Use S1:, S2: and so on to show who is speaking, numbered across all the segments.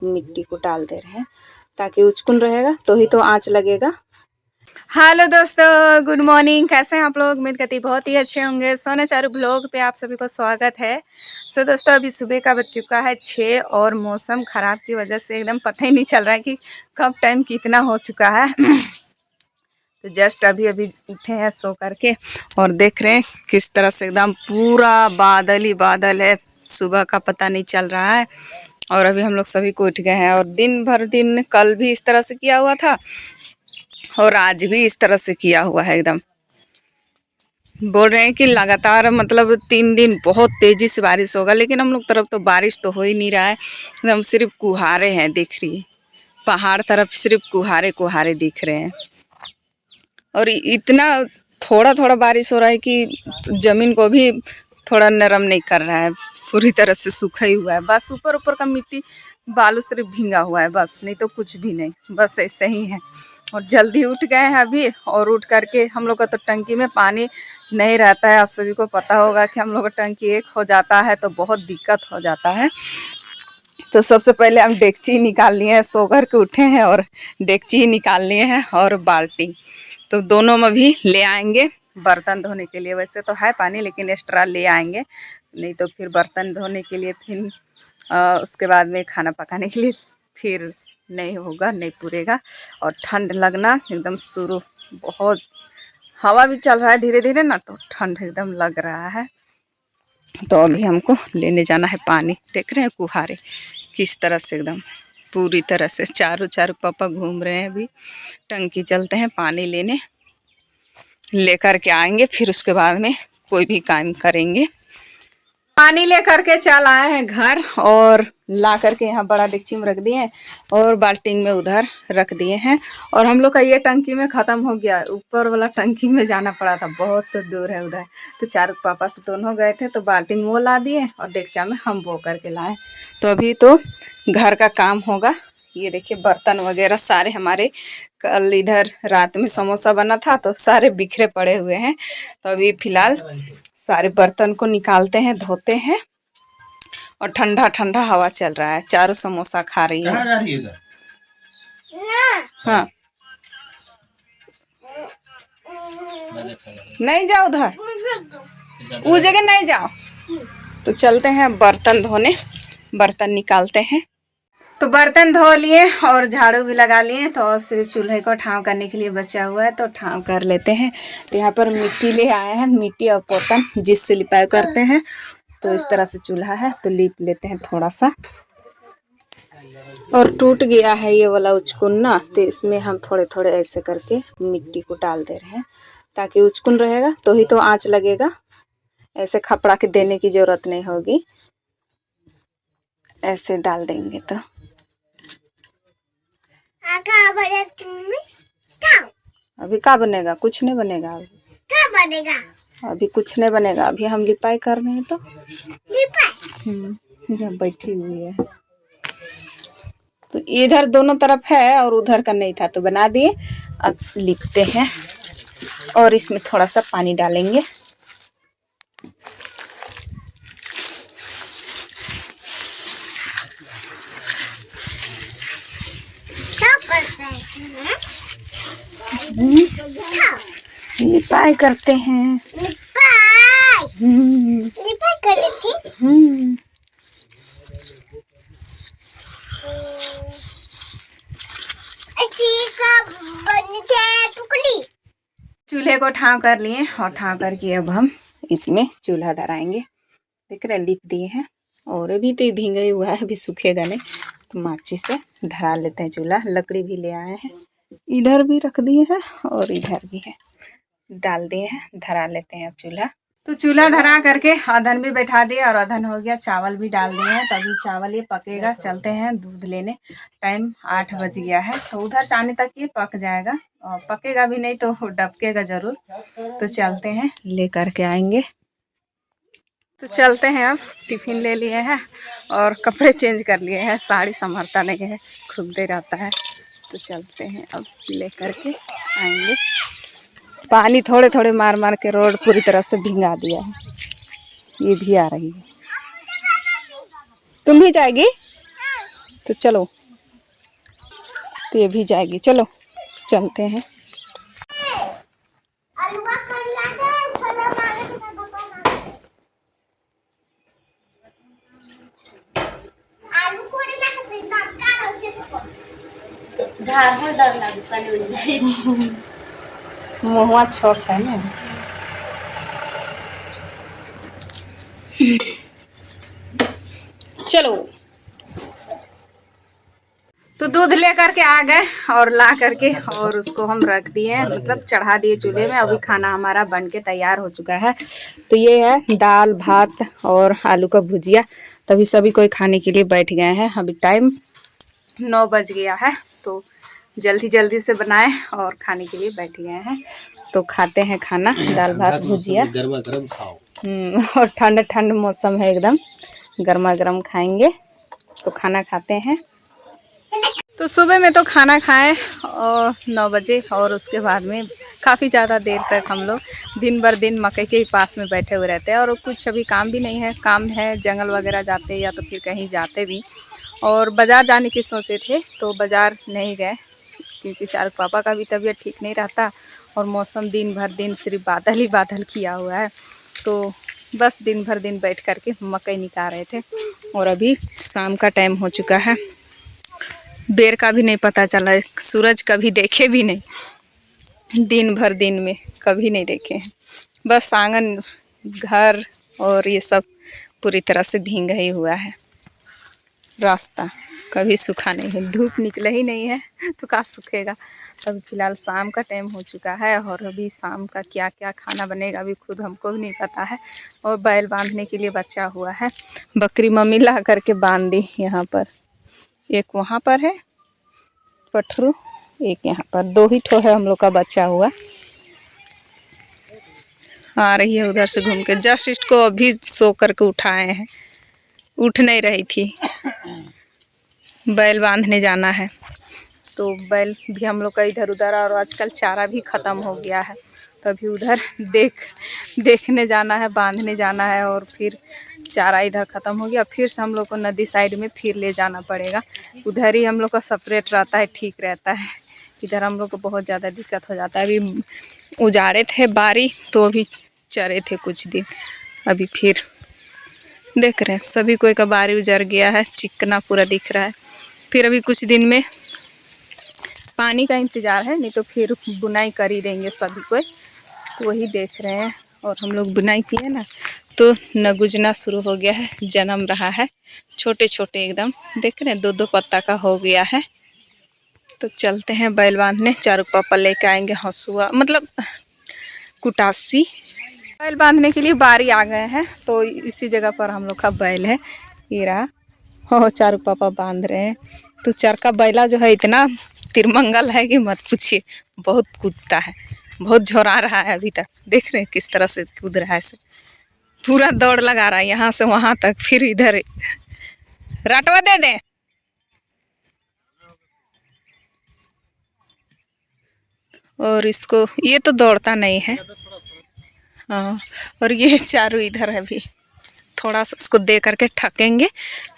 S1: मिट्टी को डाल दे रहे हैं ताकि उचकुन रहेगा तो ही तो आँच लगेगा। हेलो दोस्तों, गुड मॉर्निंग। कैसे हैं आप लोग? उम्मीद करती बहुत ही अच्छे होंगे। सोना चारू ब्लॉग पे आप सभी को स्वागत है। सो दोस्तों, अभी सुबह का बज चुका है 6 और मौसम ख़राब की वजह से एकदम पता ही नहीं चल रहा है कि कब टाइम कितना हो चुका है। तो जस्ट अभी उठे हैं सो करके और देख रहे हैं किस तरह से एकदम पूरा बादल ही बादल है। सुबह का पता नहीं चल रहा है और अभी हम लोग सभी को उठ गए हैं। और दिन कल भी इस तरह से किया हुआ था और आज भी इस तरह से किया हुआ है। एकदम बोल रहे हैं कि लगातार मतलब 3 दिन बहुत तेजी से बारिश होगा, लेकिन हम लोग तरफ तो बारिश तो हो ही नहीं रहा है। एकदम सिर्फ कुहारे हैं, दिख रही है पहाड़ तरफ सिर्फ कुहारे कुहारे दिख रहे हैं। और इतना थोड़ा थोड़ा बारिश हो रहा है कि ज़मीन को भी थोड़ा नरम नहीं कर रहा है, पूरी तरह से सूखा ही हुआ है। बस ऊपर ऊपर का मिट्टी बालू सिर्फ भींगा हुआ है, बस नहीं तो कुछ भी नहीं, बस ऐसे ही है। और जल्दी उठ गए हैं अभी, और उठ करके हम लोग का तो टंकी में पानी नहीं रहता है। आप सभी को पता होगा कि हम लोग का टंकी एक हो जाता है तो बहुत दिक्कत हो जाता है। तो सबसे पहले हम डेगची निकाल लिए हैं, सो कर के उठे हैं और डेगची निकाल लिए हैं और बाल्टी तो दोनों में भी ले आएंगे बर्तन धोने के लिए। वैसे तो है पानी, लेकिन एक्स्ट्रा ले आएंगे, नहीं तो फिर बर्तन धोने के लिए फिर उसके बाद में खाना पकाने के लिए फिर नहीं होगा, नहीं पूरेगा। और ठंड लगना एकदम शुरू, बहुत हवा भी चल रहा है धीरे धीरे ना, तो ठंड एकदम लग रहा है। तो अभी हमको लेने जाना है पानी। देख रहे हैं कुहारे किस तरह से एकदम पूरी तरह से चारों पापा घूम रहे हैं। अभी टंकी चलते हैं पानी लेने, लेकर के आएंगे, फिर उसके बाद में कोई भी काम करेंगे। पानी लेकर के चल आए हैं घर और ला करके यहाँ बड़ा डेगची में रख दिए हैं और बाल्टी में उधर रख दिए हैं। और हम लोग का ये टंकी में ख़त्म हो गया, ऊपर वाला टंकी में जाना पड़ा था, बहुत दूर है उधर। तो चारों पापा से दोनों गए थे तो बाल्टी में वो ला दिए और डेगचा में हम वो करके लाए। तो अभी तो घर का काम होगा। ये देखिए बर्तन वगैरह सारे हमारे, कल इधर रात में समोसा बना था तो सारे बिखरे पड़े हुए हैं। तो अभी फ़िलहाल सारे बर्तन को निकालते हैं, धोते हैं। और ठंडा ठंडा हवा चल रहा है, चारों समोसा खा रही है। जा रही है हाँ, नहीं जाओ उधर, उस जगह नहीं जाओ। तो चलते हैं बर्तन धोने, बर्तन निकालते हैं। तो बर्तन धो लिए और झाड़ू भी लगा लिए, तो सिर्फ चूल्हे को ठाव करने के लिए बचा हुआ है, तो ठाव कर लेते हैं। तो यहाँ पर मिट्टी ले आए हैं, मिट्टी और पोतन जिससे लिपाई करते हैं। तो इस तरह से चूल्हा है तो लीप लेते हैं थोड़ा सा। और टूट गया है ये वाला उचकुन ना, तो इसमें हम थोड़े थोड़े ऐसे करके मिट्टी को डाल दे रहे हैं ताकि उचकुन रहेगा तो ही तो आँच लगेगा। ऐसे खपड़ा के देने की ज़रूरत नहीं होगी, ऐसे डाल देंगे तो। अभी क्या बनेगा? कुछ नहीं बनेगा। अभी कुछ नहीं बनेगा, अभी हम लिपाई कर रहे हैं। तो जब बैठी हुई है तो इधर दोनों तरफ है और उधर का नहीं था तो बना दिए। अब लिपते हैं और इसमें थोड़ा सा पानी डालेंगे। लिपाई करते हैं। चूल्हे को ठाव कर लिए और ठाव करके अब हम इसमें चूल्हा धराएंगे। देख रहे लिप दिए हैं और अभी तो भींगा ही हुआ है, अभी सूखेगा नहीं। तो माचिस से धरा लेते हैं चूल्हा। लकड़ी भी ले आए हैं, इधर भी रख दिए हैं और इधर भी है, डाल दिए हैं, धरा लेते हैं अब चूल्हा। तो चूल्हा धरा करके अधन भी बैठा दिया और अधन हो गया। चावल भी डाल दिए हैं, तभी चावल ये पकेगा। चलते हैं दूध लेने, टाइम 8 बज गया है। तो उधर से आने तक ये पक जाएगा, और पकेगा भी नहीं तो डबकेगा ज़रूर। तो चलते हैं, ले करके आएंगे। तो चलते हैं, अब टिफ़िन ले लिए हैं और कपड़े चेंज कर लिए हैं। साड़ी संभालता नहीं है, खुलते रहता है। तो चलते हैं, अब ले करके आएंगे। पानी थोड़े थोड़े मार मार के रोड पूरी तरह से भिंगा दिया है। ये भी आ रही है। तुम भी जाएगी? तो चलो, तो ये भी जाएगी। चलो चलते हैं। मुहुआ छोट है ना। चलो, तो दूध लेकर के आ गए और ला करके और उसको हम रख दिए, मतलब चढ़ा दिए चूल्हे में। अभी खाना हमारा बन के तैयार हो चुका है। तो ये है दाल भात और आलू का भुजिया। तभी सभी कोई खाने के लिए बैठ गए हैं। अभी टाइम 9 बज गया है, तो जल्दी जल्दी से बनाए और खाने के लिए बैठ गए हैं। तो खाते हैं खाना, दाल भात भुजिया।
S2: गर्मा गर्म खाओ।
S1: और ठंड ठंड मौसम है एकदम, गर्मा गर्म खाएंगे। तो खाना खाते हैं। तो सुबह में तो खाना खाएं और 9 बजे, और उसके बाद में काफ़ी ज़्यादा देर तक हम लोग दिन भर दिन मकई के पास में बैठे हुए रहते हैं। और कुछ अभी काम भी नहीं है, काम है जंगल वगैरह जाते या तो फिर कहीं जाते भी। और बाज़ार जाने की सोचे थे तो बाज़ार नहीं गए, क्योंकि चारू पापा का भी तबीयत ठीक नहीं रहता और मौसम दिन भर दिन सिर्फ बादल ही बादल किया हुआ है। तो बस दिन भर दिन बैठ कर के मकई निकाल रहे थे। और अभी शाम का टाइम हो चुका है, बेर का भी नहीं पता चला, सूरज कभी देखे भी नहीं, दिन भर दिन में कभी नहीं देखे हैं। बस आंगन घर और ये सब पूरी तरह से भींगा ही हुआ है। रास्ता कभी सूखा नहीं है, धूप निकला ही नहीं है तो कहाँ सूखेगा। अभी फ़िलहाल शाम का टाइम हो चुका है और अभी शाम का क्या क्या खाना बनेगा अभी खुद हमको भी नहीं पता है। और बैल बांधने के लिए बचा हुआ है, बकरी मम्मी ला करके बांध दी। यहाँ पर एक, वहाँ पर है पठरू, एक यहाँ पर, 2 ही ठो है हम लोग का बचा हुआ। आ रही है उधर से घूम के, जस्ट इसको अभी सो करके उठाए हैं, उठ नहीं रही थी। बैल बांधने जाना है, तो बैल भी हम लोग का इधर उधर, और आजकल चारा भी ख़त्म हो गया है। तभी उधर देखने जाना है, बांधने जाना है। और फिर चारा इधर ख़त्म हो गया, फिर से हम लोग को नदी साइड में फिर ले जाना पड़ेगा। उधर ही हम लोग का सेपरेट रहता है, ठीक रहता है। इधर हम लोग को बहुत ज़्यादा दिक्कत हो जाता है। अभी उजाड़े थे बारी तो अभी चरे थे कुछ दिन, अभी फिर देख रहे हैं सभी कोई का बारी उजड़ गया है, चिकना पूरा दिख रहा है। फिर अभी कुछ दिन में पानी का इंतज़ार है, नहीं तो फिर बुनाई कर ही देंगे सभी कोई। तो वही देख रहे हैं। और हम लोग बुनाई किए ना, तो नगुजना शुरू हो गया है, जन्म रहा है। छोटे छोटे एकदम देख रहे हैं, 2-2 पत्ता का हो गया है। तो चलते हैं बैल बांधने। चारू पापा लेके आएंगे हंसुआ, मतलब कुटासी। बैल बांधने के लिए बारी आ गए हैं, तो इसी जगह पर हम लोग का बैल है, ये रहा। हो चारू पापा बांध रहे हैं। तो चरका बैला जो है इतना तिरमंगल है कि मत पूछिए, बहुत कूदता है, बहुत झोरा रहा है। अभी तक देख रहे हैं किस तरह से कूद रहा है, से पूरा दौड़ लगा रहा है यहाँ से वहाँ तक, फिर इधर राटवा दे दे। और इसको, ये तो दौड़ता नहीं है। हाँ, और ये चारू इधर है, भी थोड़ा सा उसको दे करके ठकेंगे,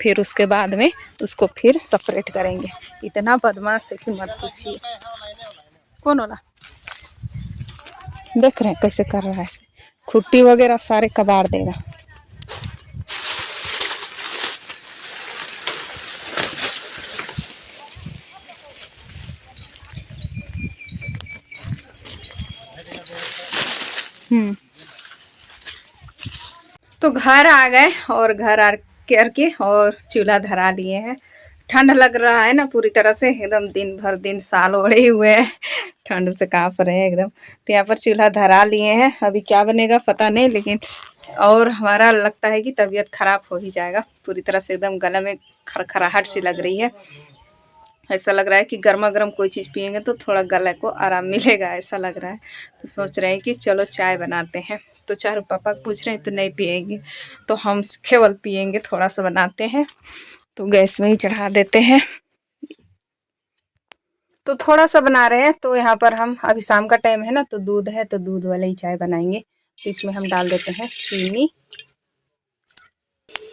S1: फिर उसके बाद में उसको फिर सेपरेट करेंगे। इतना बदमाश है कि मत पूछिए। कौन वाला देख रहे हैं कैसे कर रहा है, खुट्टी वगैरह सारे कबाड़ देगा। तो घर आ गए और घर आ करके और चूल्हा धरा लिए हैं। ठंड लग रहा है ना पूरी तरह से, एकदम दिन भर दिन साल ओढ़े हुए हैं, ठंड से काँप रहे हैं एकदम। तो यहाँ पर चूल्हा धरा लिए हैं। अभी क्या बनेगा पता नहीं, लेकिन और हमारा लगता है कि तबीयत ख़राब हो ही जाएगा पूरी तरह से, एकदम गले में खरखराहट सी लग रही है। ऐसा लग रहा है कि गर्मा गर्म कोई चीज़ पियेंगे तो थोड़ा गले को आराम मिलेगा, ऐसा लग रहा है। तो सोच रहे हैं कि चलो चाय बनाते हैं। तो चारू पापा पूछ रहे हैं तो नहीं पियेंगे, तो हम केवल पियेंगे, थोड़ा सा बनाते हैं। तो गैस में ही चढ़ा देते हैं। तो थोड़ा सा बना रहे हैं। तो यहाँ पर हम, अभी शाम का टाइम है ना, तो दूध है, तो दूध वाला ही चाय बनाएंगे। तो इसमें हम डाल देते हैं चीनी।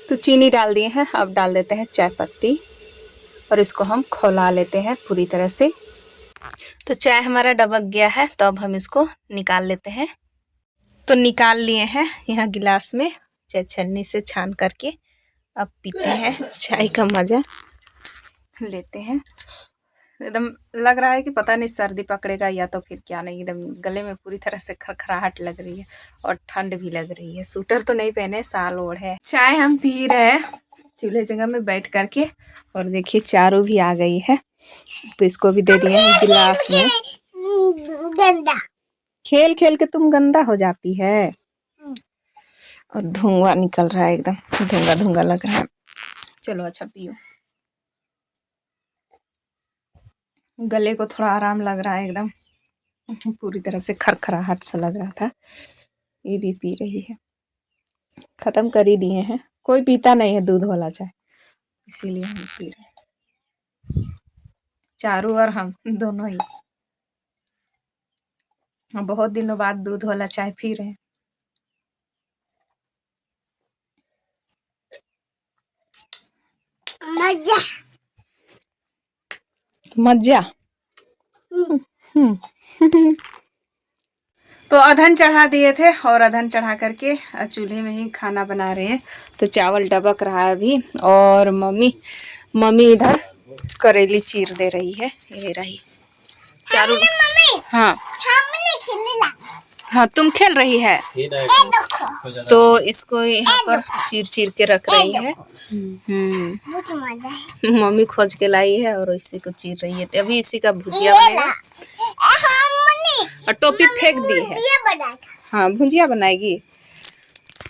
S1: तो चीनी डाल दिए हैं, अब डाल देते हैं चाय पत्ती। और इसको हम खौला लेते हैं पूरी तरह से। तो चाय हमारा डबक गया है, तो अब हम इसको निकाल लेते हैं। तो निकाल लिए हैं यहाँ गिलास में, चाय छन्नी से छान करके। अब पीते हैं, चाय का मज़ा लेते हैं। एकदम लग रहा है कि पता नहीं सर्दी पकड़ेगा या तो फिर क्या, नहीं एकदम गले में पूरी तरह से खरखराहट लग रही है और ठंड भी लग रही है। स्वेटर तो नहीं पहने, साल ओढ़ है। चाय हम पी रहे हैं चूल्हे जगह में बैठ करके, और देखिए चारू भी आ गई है, तो इसको भी दे दिए हैं गिलास में। गंदा खेल खेल के तुम गंदा हो जाती है। और धुआं निकल रहा है, एकदम धुंगा धुंगा लग रहा है। चलो अच्छा पियो। गले को थोड़ा आराम लग रहा है, एकदम पूरी तरह से खरखराहट सा लग रहा था। ये भी पी रही है। खत्म कर ही दिए हैं, कोई पीता नहीं है दूध वाला चाय, इसीलिए हम पी रहे हैं, चारू और हम दोनों ही। हम बहुत दिनों बाद दूध वाला चाय पी रहे हैं। मजा मजा। तो अधन चढ़ा दिए थे, और अधन चढ़ा करके चूल्हे में ही खाना बना रहे हैं। तो चावल डबक रहा है अभी, और मम्मी इधर करेली चीर दे रही है। ये रही चारू। हाँ हाँ, तुम खेल रही है तो इसको यहाँ पर चीर चीर के रख रही है। मम्मी खोज के लाई है और इसी को चीर रही है। तो अभी इसी का भुजिया बनेगा, और टोपी फेंक दी है। हाँ, भुजिया बनाएगी।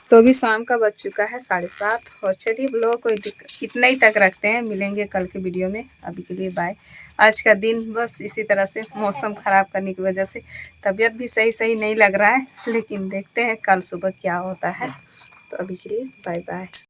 S1: तो अभी शाम का बज चुका है 7:30, और चलिए ब्लॉग को इतना ही तक रखते हैं। मिलेंगे कल के वीडियो में, अभी के लिए बाय। आज का दिन बस इसी तरह से मौसम ख़राब करने की वजह से तबीयत भी सही नहीं लग रहा है, लेकिन देखते हैं कल सुबह क्या होता है। तो अभी के लिए बाय बाय।